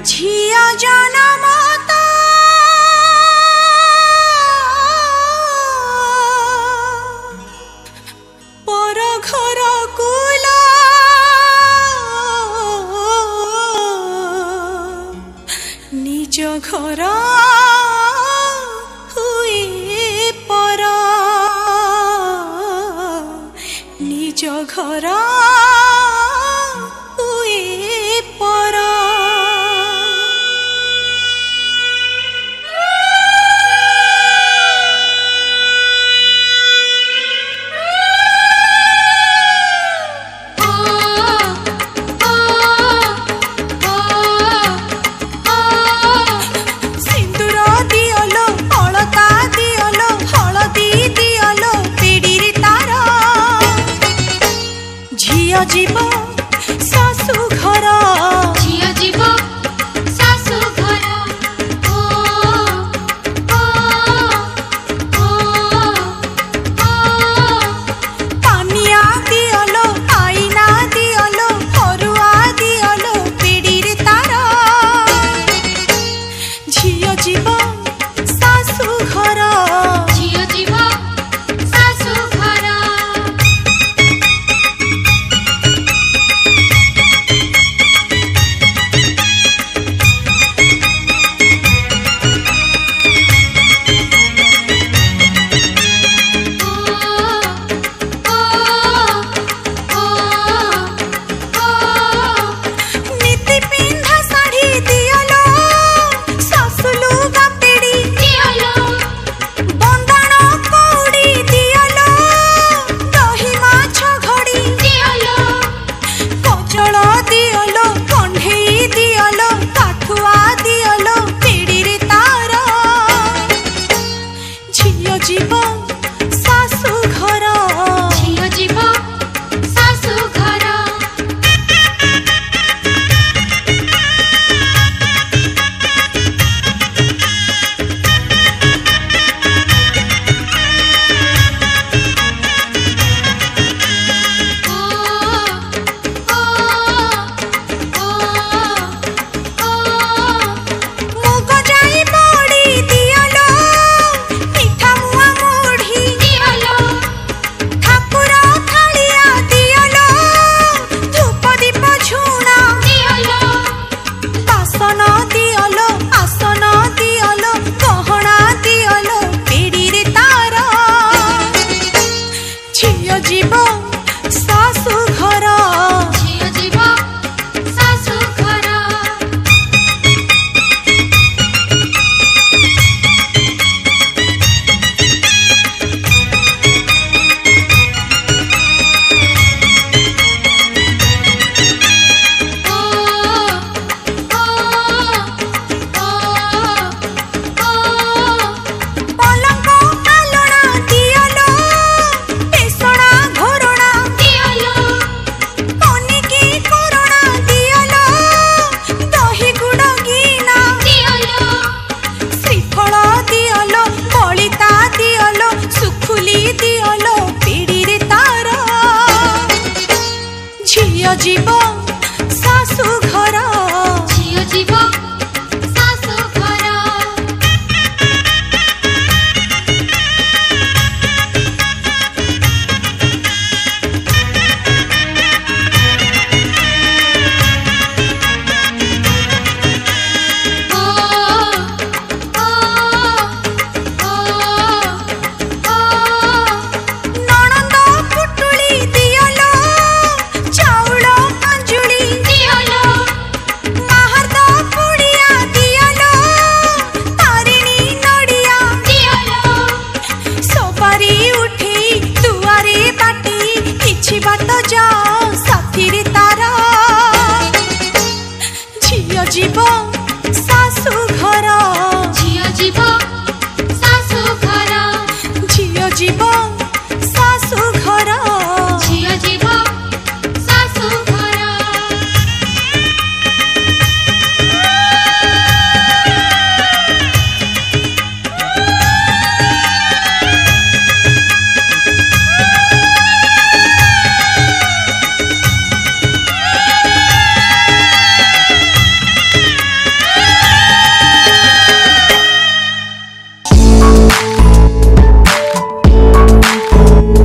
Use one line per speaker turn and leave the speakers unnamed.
झिया जनमता पर घर कुला निज घर हुए पर निज घर जीव सासु घर
झिया जीव सासु घर ओ ओ ओ ओ
पानिया दियलो आईना दियलो हरुआ दियलो पीड़ी रे तार झिया जीव सासु घर
झिया जीव सासु घर जीव सासु घर झिया जीव सासु घर
जीव सासु घर
झिया जीव सासु घर ओ ओ ओ
पलंग आलना दियलो पेसड़ा घोरଣା
दियलो
पनिकी कोरଣା दियलो दही गुड़ गिना
दियलो
श्रीफल दियलो बलिता दियलो सुखुली दियलो पीड़ी रे तार झिया जीव सासु घर
झिया जीव